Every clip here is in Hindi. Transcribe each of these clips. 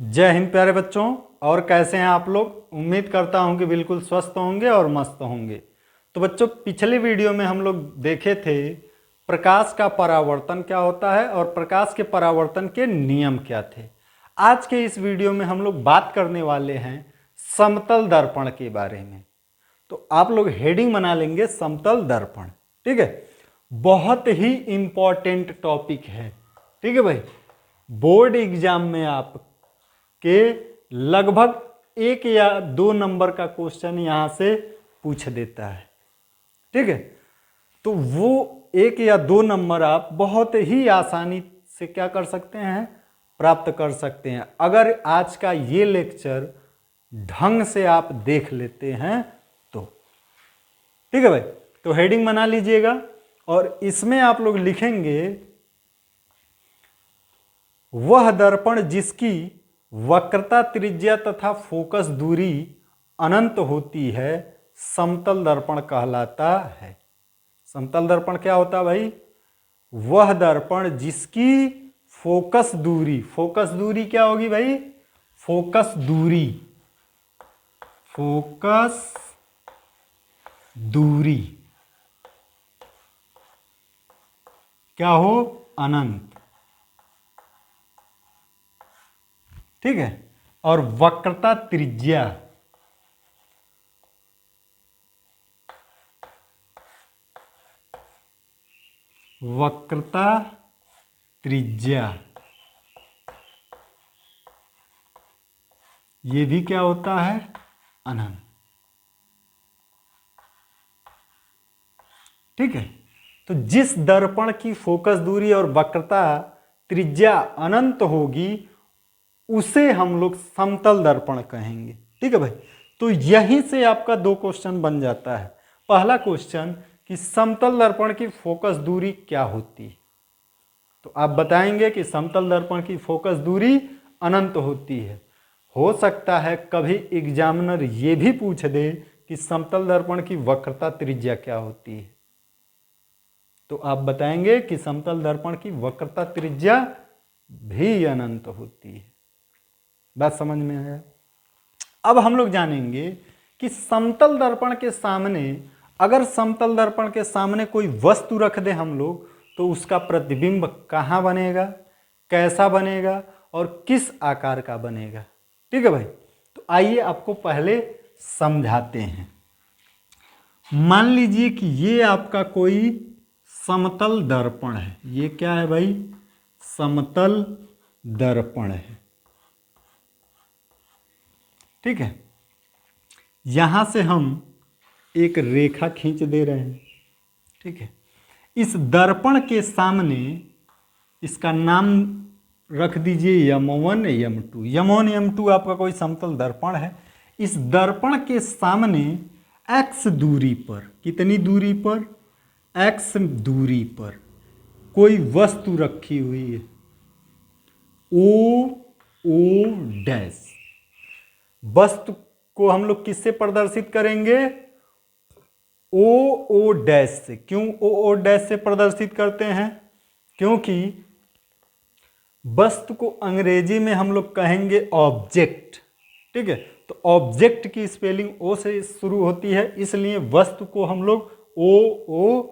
जय हिंद प्यारे बच्चों। और कैसे हैं आप लोग। उम्मीद करता हूं कि बिल्कुल स्वस्थ होंगे और मस्त होंगे। तो बच्चों, पिछले वीडियो में हम लोग देखे थे प्रकाश का परावर्तन क्या होता है और प्रकाश के परावर्तन के नियम क्या थे। आज के इस वीडियो में हम लोग बात करने वाले हैं समतल दर्पण के बारे में। तो आप लोग हेडिंग बना लेंगे समतल दर्पण। ठीक है, बहुत ही इंपॉर्टेंट टॉपिक है। ठीक है भाई, बोर्ड एग्जाम में आप के लगभग 1 या 2 नंबर का क्वेश्चन यहां से पूछ देता है। ठीक है, तो वो 1 या 2 नंबर आप बहुत ही आसानी से क्या कर सकते हैं, प्राप्त कर सकते हैं, अगर आज का ये लेक्चर ढंग से आप देख लेते हैं तो। ठीक है भाई, तो हेडिंग बना लीजिएगा और इसमें आप लोग लिखेंगे वह दर्पण जिसकी वक्रता, त्रिज्या तथा फोकस दूरी अनंत होती है समतल दर्पण कहलाता है। समतल दर्पण क्या होता है भाई? वह दर्पण जिसकी फोकस दूरी क्या होगी भाई? फोकस दूरी क्या हो? अनंत। ठीक है, और वक्रता त्रिज्या ये भी क्या होता है? अनंत। ठीक है, तो जिस दर्पण की फोकस दूरी और वक्रता त्रिज्या अनंत होगी उसे हम लोग समतल दर्पण कहेंगे। ठीक है भाई, तो यहीं से आपका 2 क्वेश्चन बन जाता है। पहला क्वेश्चन कि समतल दर्पण की फोकस दूरी क्या होती है, तो आप बताएंगे कि समतल दर्पण की फोकस दूरी अनंत होती है। हो सकता है कभी एग्जामिनर ये भी पूछ दे कि समतल दर्पण की वक्रता त्रिज्या क्या होती है, तो आप बताएंगे कि समतल दर्पण की वक्रता त्रिज्या भी अनंत होती है। बात समझ में आया? अब हम लोग जानेंगे कि समतल दर्पण के सामने, अगर समतल दर्पण के सामने कोई वस्तु रख दे हम लोग, तो उसका प्रतिबिंब कहाँ बनेगा, कैसा बनेगा और किस आकार का बनेगा। ठीक है भाई, तो आइए आपको पहले समझाते हैं। मान लीजिए कि ये आपका कोई समतल दर्पण है। ये क्या है भाई? समतल दर्पण है। ठीक है, यहां से हम एक रेखा खींच दे रहे हैं। ठीक है, इस दर्पण के सामने इसका नाम रख दीजिए M1 M2। M1 M2 आपका कोई समतल दर्पण है। इस दर्पण के सामने x दूरी पर, कितनी दूरी पर? x दूरी पर कोई वस्तु रखी हुई है, O डैश। वस्तु को हम लोग किससे प्रदर्शित करेंगे? O डैश से। क्यों O डैश से प्रदर्शित करते हैं? क्योंकि वस्तु को अंग्रेजी में हम लोग कहेंगे ऑब्जेक्ट। ठीक है, तो ऑब्जेक्ट की स्पेलिंग O से शुरू होती है, इसलिए वस्तु को हम लोग O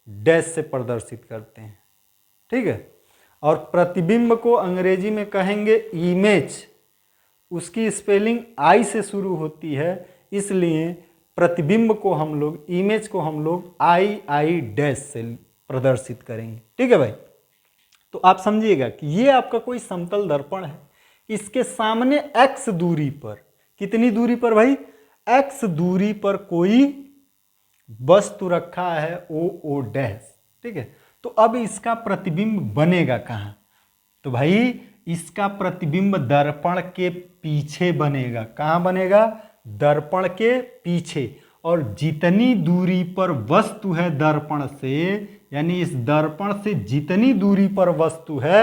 डैश से प्रदर्शित करते हैं। ठीक है, और प्रतिबिंब को अंग्रेजी में कहेंगे इमेज। उसकी स्पेलिंग I से शुरू होती है, इसलिए प्रतिबिंब को हम लोग, इमेज को हम लोग I डैश से प्रदर्शित करेंगे। ठीक है भाई, तो आप समझिएगा कि ये आपका कोई समतल दर्पण है। इसके सामने x दूरी पर, कितनी दूरी पर भाई? x दूरी पर कोई वस्तु रखा है O डैश। ठीक है, तो अब इसका प्रतिबिंब बनेगा कहाँ? तो भाई इसका प्रतिबिंब दर्पण के पीछे बनेगा। कहाँ बनेगा? दर्पण के पीछे। और जितनी दूरी पर वस्तु है दर्पण से, यानी इस दर्पण से जितनी दूरी पर वस्तु है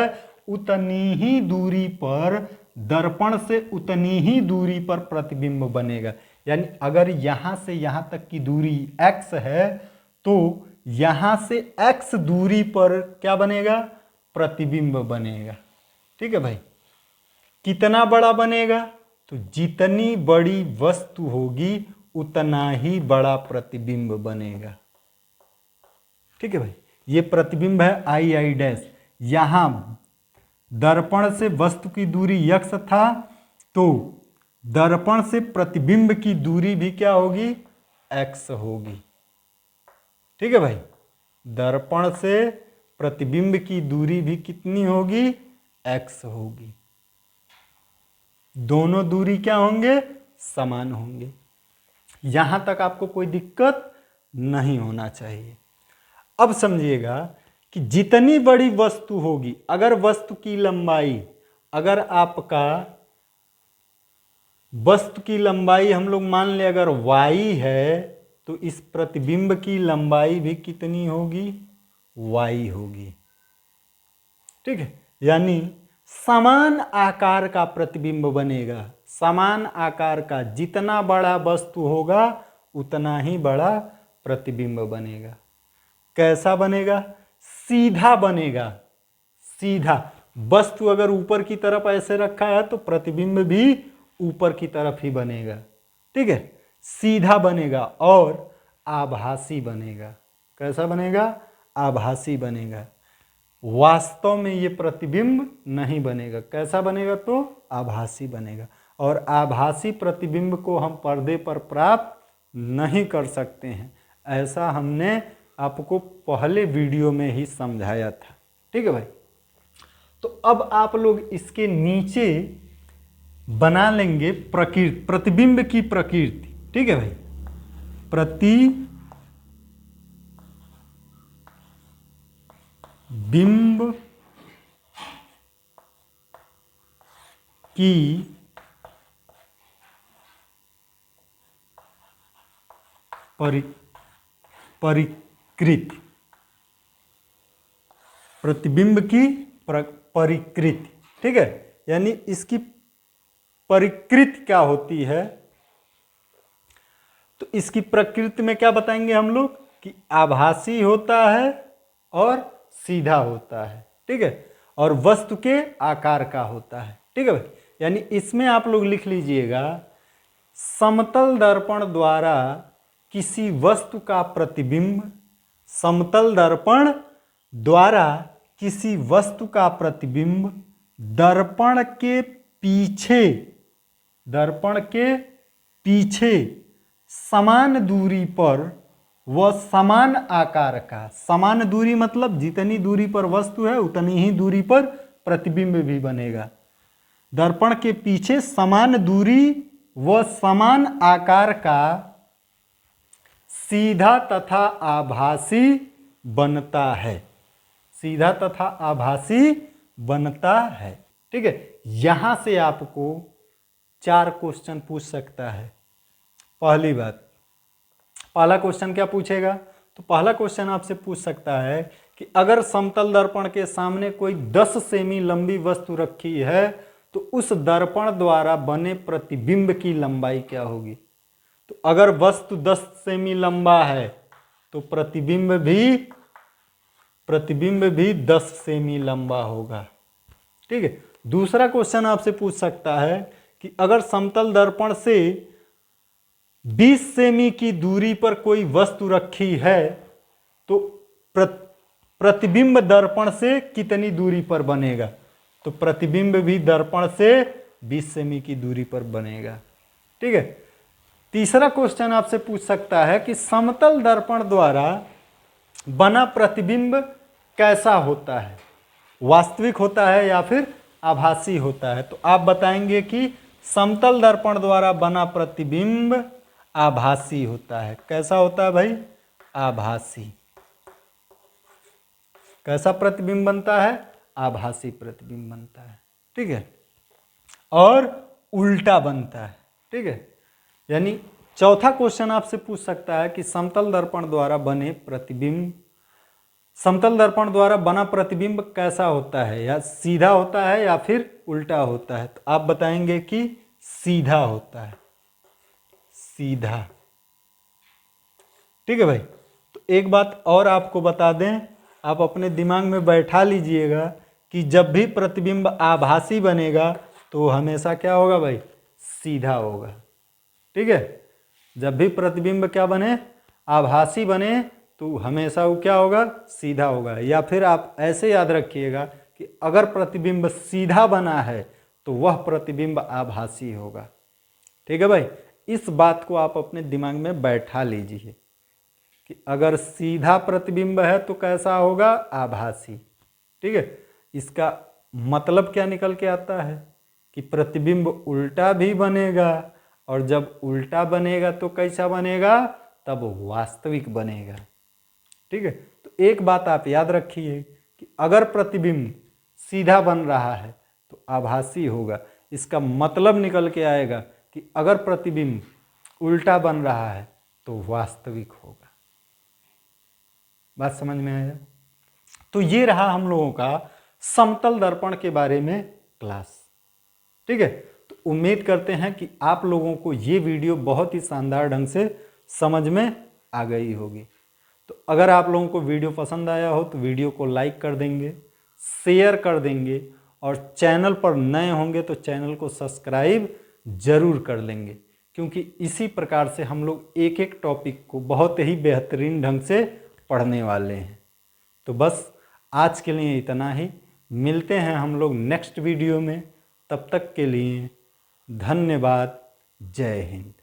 उतनी ही दूरी पर, दर्पण से उतनी ही दूरी पर प्रतिबिंब बनेगा। यानी अगर यहां से यहां तक की दूरी x है, तो यहां से x दूरी पर क्या बनेगा? प्रतिबिंब बनेगा। ठीक है भाई, कितना बड़ा बनेगा? तो जितनी बड़ी वस्तु होगी उतना ही बड़ा प्रतिबिंब बनेगा। ठीक है भाई, ये प्रतिबिंब है आई डैश। यहां दर्पण से वस्तु की दूरी x था, तो दर्पण से प्रतिबिंब की दूरी भी क्या होगी? x होगी। ठीक है भाई, दर्पण से प्रतिबिंब की दूरी भी कितनी होगी? x होगी। दोनों दूरी क्या होंगे? समान होंगे। यहां तक आपको कोई दिक्कत नहीं होना चाहिए। अब समझिएगा कि जितनी बड़ी वस्तु होगी, अगर वस्तु की लंबाई, अगर आपका वस्तु की लंबाई हम लोग मान ले अगर y है, तो इस प्रतिबिंब की लंबाई भी कितनी होगी? y होगी। ठीक है, यानी समान आकार का प्रतिबिंब बनेगा। समान आकार का, जितना बड़ा वस्तु होगा उतना ही बड़ा प्रतिबिंब बनेगा। कैसा बनेगा? सीधा बनेगा। सीधा, वस्तु अगर ऊपर की तरफ ऐसे रखा है तो प्रतिबिंब भी ऊपर की तरफ ही बनेगा। ठीक है, सीधा बनेगा और आभासी बनेगा। कैसा बनेगा? आभासी बनेगा। वास्तव में ये प्रतिबिंब नहीं बनेगा। कैसा बनेगा? तो आभासी बनेगा। और आभासी प्रतिबिंब को हम पर्दे पर प्राप्त नहीं कर सकते हैं, ऐसा हमने आपको पहले वीडियो में ही समझाया था। ठीक है भाई, तो अब आप लोग इसके नीचे बना लेंगे प्रतिबिंब की प्रकृति। ठीक है भाई, प्रतिबिंब की परिकृति, प्रतिबिंब की परिकृति। ठीक है, यानी इसकी परिकृति क्या होती है? तो इसकी प्रकृति में क्या बताएंगे हम लोग कि आभासी होता है और सीधा होता है। ठीक है, और वस्तु के आकार का होता है। ठीक है भाई, यानी इसमें आप लोग लिख लीजिएगा, समतल दर्पण द्वारा किसी वस्तु का प्रतिबिंब, समतल दर्पण द्वारा किसी वस्तु का प्रतिबिंब दर्पण के पीछे समान दूरी पर व समान आकार का, समान दूरी मतलब जितनी दूरी पर वस्तु है उतनी ही दूरी पर प्रतिबिंब भी बनेगा। दर्पण के पीछे समान दूरी व समान आकार का सीधा तथा आभासी बनता है। सीधा तथा आभासी बनता है। ठीक है, यहां से आपको 4 क्वेश्चन पूछ सकता है। पहली बात, पहला क्वेश्चन क्या पूछेगा? तो पहला क्वेश्चन आपसे पूछ सकता है कि अगर समतल दर्पण के सामने कोई 10 सेमी लंबी वस्तु रखी है तो उस दर्पण द्वारा बने प्रतिबिंब की लंबाई क्या होगी? तो अगर वस्तु 10 सेमी लंबा है तो प्रतिबिंब भी 10 सेमी लंबा होगा। ठीक है, दूसरा क्वेश्चन आपसे पूछ सकता है कि अगर समतल दर्पण से 20 सेमी की दूरी पर कोई वस्तु रखी है तो प्रतिबिंब दर्पण से कितनी दूरी पर बनेगा? तो प्रतिबिंब भी दर्पण से 20 सेमी की दूरी पर बनेगा। ठीक है, तीसरा क्वेश्चन आपसे पूछ सकता है कि समतल दर्पण द्वारा बना प्रतिबिंब कैसा होता है? वास्तविक होता है या फिर आभासी होता है? तो आप बताएंगे कि समतल दर्पण द्वारा बना प्रतिबिंब आभासी होता है। कैसा होता है भाई? आभासी। कैसा प्रतिबिंब बनता है? आभासी प्रतिबिंब बनता है। ठीक है, और उल्टा बनता है। ठीक है, यानी चौथा क्वेश्चन आपसे पूछ सकता है कि समतल दर्पण द्वारा बना प्रतिबिंब कैसा होता है? या सीधा होता है या फिर उल्टा होता है? तो आप बताएंगे कि सीधा होता है। सीधा। ठीक है भाई, तो एक बात और आपको बता दें, आप अपने दिमाग में बैठा लीजिएगा कि जब भी प्रतिबिंब आभासी बनेगा तो हमेशा क्या होगा भाई, सीधा होगा। ठीक है, जब भी प्रतिबिंब क्या बने, आभासी बने, तो हमेशा वो क्या होगा, सीधा होगा। या फिर आप ऐसे याद रखिएगा कि अगर प्रतिबिंब सीधा बना है तो वह प्रतिबिंब आभासी होगा। ठीक है भाई, इस बात को आप अपने दिमाग में बैठा लीजिए कि अगर सीधा प्रतिबिंब है तो कैसा होगा, आभासी। ठीक है, इसका मतलब क्या निकल के आता है कि प्रतिबिंब उल्टा भी बनेगा, और जब उल्टा बनेगा तो कैसा बनेगा, तब वास्तविक बनेगा। ठीक है, तो एक बात आप याद रखिए कि अगर प्रतिबिंब सीधा बन रहा है तो आभासी होगा। इसका मतलब निकल के आएगा कि अगर प्रतिबिंब उल्टा बन रहा है तो वास्तविक होगा। बात समझ में आया? तो ये रहा हम लोगों का समतल दर्पण के बारे में क्लास। ठीक है, तो उम्मीद करते हैं कि आप लोगों को ये वीडियो बहुत ही शानदार ढंग से समझ में आ गई होगी। तो अगर आप लोगों को वीडियो पसंद आया हो तो वीडियो को लाइक कर देंगे, शेयर कर देंगे, और चैनल पर नए होंगे तो चैनल को सब्सक्राइब जरूर कर लेंगे, क्योंकि इसी प्रकार से हम लोग एक एक टॉपिक को बहुत ही बेहतरीन ढंग से पढ़ने वाले हैं। तो बस आज के लिए इतना ही, मिलते हैं हम लोग नेक्स्ट वीडियो में। तब तक के लिए धन्यवाद, जय हिंद।